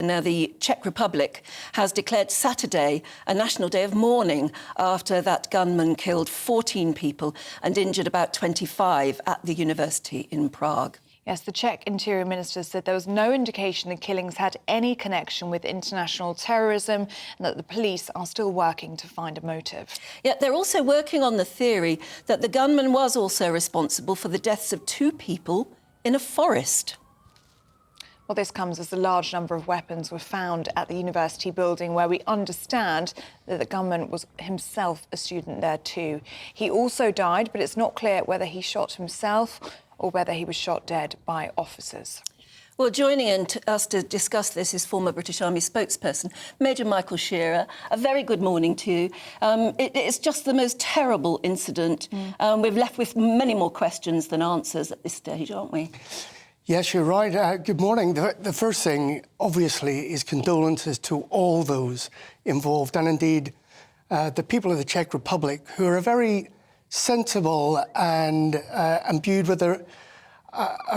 Now, the Czech Republic has declared Saturday a national day of mourning after that gunman killed 14 people and injured about 25 at the university in Prague. Yes, the Czech Interior Minister said there was no indication the killings had any connection with international terrorism and that the police are still working to find a motive. Yet they're also working on the theory that the gunman was also responsible for the deaths of 2 people in a forest. Well, this comes as a large number of weapons were found at the university building, where we understand that the gunman was himself a student there too. He also died, but it's not clear whether he shot himself or whether he was shot dead by officers. Well, joining us to discuss this is former British Army spokesperson, Major Michael Shearer. A very good morning to you. It's just the most terrible incident. We're left with many more questions than answers at this stage, aren't we? Yes, you're right. Good morning. The first thing, obviously, is condolences to all those involved, and indeed the people of the Czech Republic, who are very sensible and imbued with a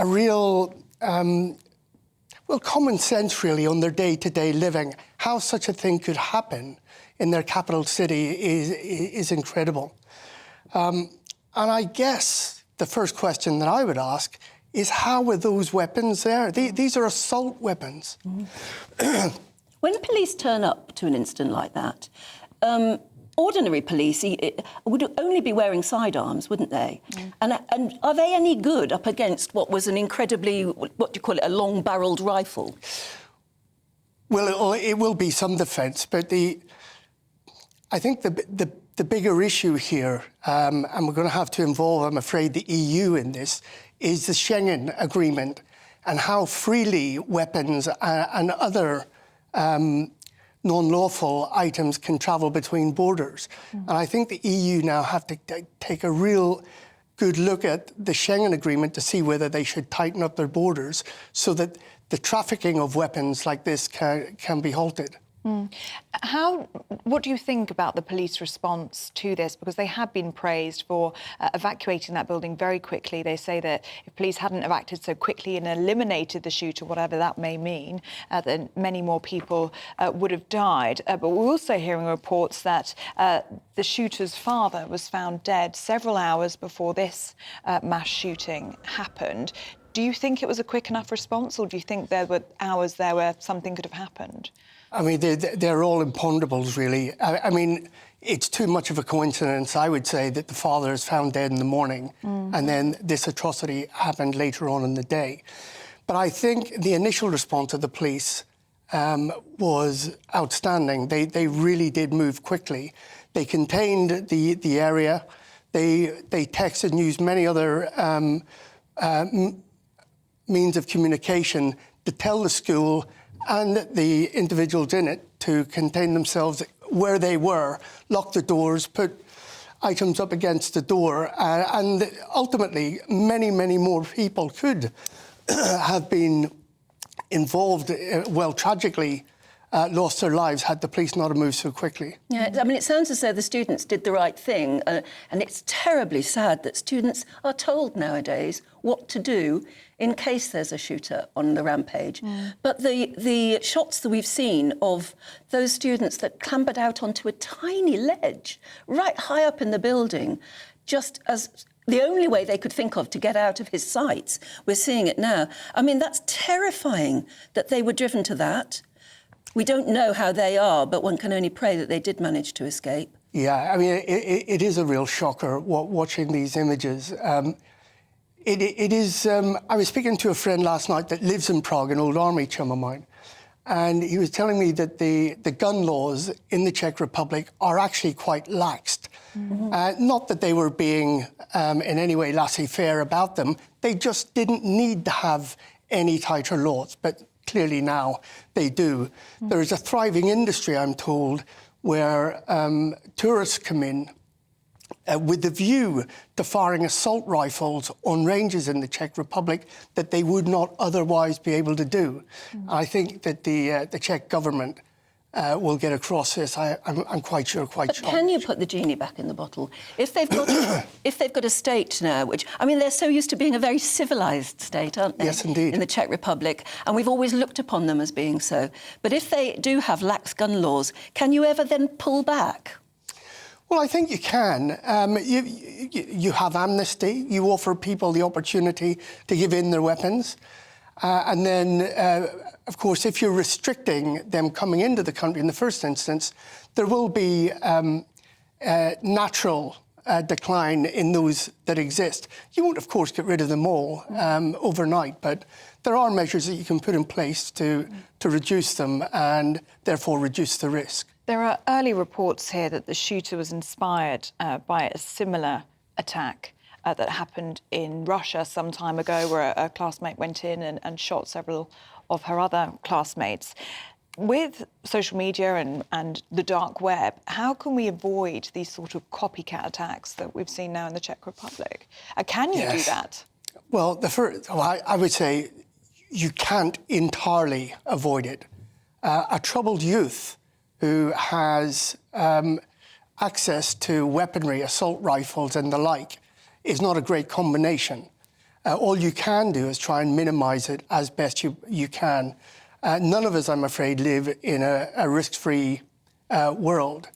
real, common sense, really, on their day-to-day living. How such a thing could happen in their capital city is incredible. And I guess the first question that I would ask is, how were those weapons there? These are assault weapons. When police turn up to an incident like that, ordinary police would only be wearing sidearms, wouldn't they? And are they any good up against what was an incredibly, what do you call it, a long-barreled rifle? Well, it will be some defence, but I think the bigger issue here, and we're going to have to involve, I'm afraid, the EU in this, is the Schengen Agreement and how freely weapons and other non-lawful items can travel between borders. And I think the EU now have to take a real good look at the Schengen Agreement to see whether they should tighten up their borders so that the trafficking of weapons like this can be halted. What do you think about the police response to this? Because they have been praised for evacuating that building very quickly. They say that if police hadn't evacuated so quickly and eliminated the shooter, whatever that may mean, then many more people would have died. But we're also hearing reports that the shooter's father was found dead several hours before this mass shooting happened. Do you think it was a quick enough response, or do you think there were hours there where something could have happened? I mean, they're all imponderables, really. I mean, it's too much of a coincidence, I would say, that the father is found dead in the morning and then this atrocity happened later on in the day. But I think the initial response of the police was outstanding. They really did move quickly. They contained the area. They texted and used many other means of communication to tell the school and the individuals in it to contain themselves where they were, lock the doors, put items up against the door, and ultimately many, many more people could have been involved, tragically lost their lives had the police not moved so quickly. Yeah, I mean, it sounds as though the students did the right thing, and it's terribly sad that students are told nowadays what to do in case there's a shooter on the rampage. But the shots that we've seen of those students that clambered out onto a tiny ledge right high up in the building, just as the only way they could think of to get out of his sights, we're seeing it now. I mean, that's terrifying that they were driven to that. We don't know how they are, but one can only pray that they did manage to escape. Yeah, I mean, it is a real shocker watching these images. It is. I was speaking to a friend last night that lives in Prague, an old army chum of mine, and he was telling me that the gun laws in the Czech Republic are actually quite laxed. Not that they were being in any way laissez-faire about them. They just didn't need to have any tighter laws, but clearly now they do. There is a thriving industry, I'm told, where tourists come in with the view to firing assault rifles on ranges in the Czech Republic that they would not otherwise be able to do. I think that the Czech government will get across this. I'm quite sure, But can you put the genie back in the bottle? If they've got a state now, which, I mean, they're so used to being a very civilised state, aren't they? Yes, indeed. In the Czech Republic, and we've always looked upon them as being so. But if they do have lax gun laws, can you ever then pull back? Well, I think you can. You have amnesty. You offer people the opportunity to give in their weapons. And then, of course, if you're restricting them coming into the country in the first instance, there will be natural decline in those that exist. You won't, of course, get rid of them all overnight, but there are measures that you can put in place to reduce them and therefore reduce the risk. There are early reports here that the shooter was inspired by a similar attack that happened in Russia some time ago, where a classmate went in and shot several of her other classmates. With social media and the dark web, how can we avoid these sort of copycat attacks that we've seen now in the Czech Republic? Can you do that? Well, I would say you can't entirely avoid it. A troubled youth who has access to weaponry, assault rifles and the like, is not a great combination. All you can do is try and minimise it as best you can. None of us, I'm afraid, live in a risk-free world.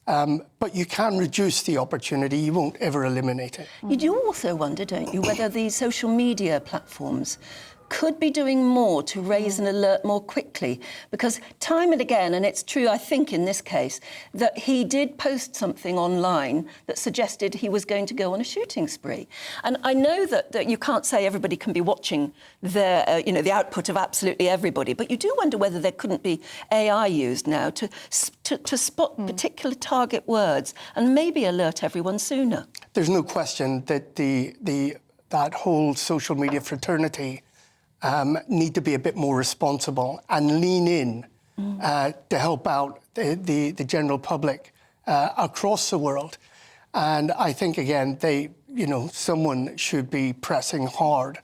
But you can reduce the opportunity. You won't ever eliminate it. You do also wonder, don't you, whether these social media platforms could be doing more to raise an alert more quickly, because time and again, and it's true, I think, in this case, that he did post something online that suggested he was going to go on a shooting spree. And I know that you can't say everybody can be watching their, the output of absolutely everybody, but you do wonder whether there couldn't be AI used now to spot particular target words and maybe alert everyone sooner. There's no question that that whole social media fraternity need to be a bit more responsible and lean in to help out the general public across the world. And I think, again, someone should be pressing hard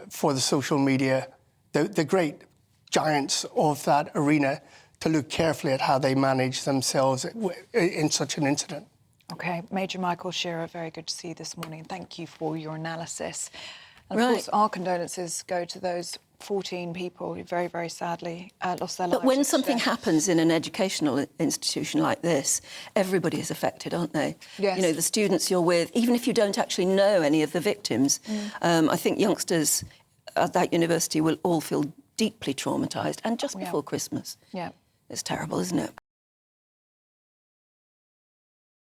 for the social media, the great giants of that arena, to look carefully at how they manage themselves in such an incident. OK, Major Michael Shearer, very good to see you this morning. Thank you for your analysis. And of course, our condolences go to those 14 people who very, very sadly lost their lives. But when something happens in an educational institution like this, everybody is affected, aren't they? Yes. The students you're with, even if you don't actually know any of the victims, I think youngsters at that university will all feel deeply traumatised, and just before Christmas. Yeah. It's terrible, isn't it?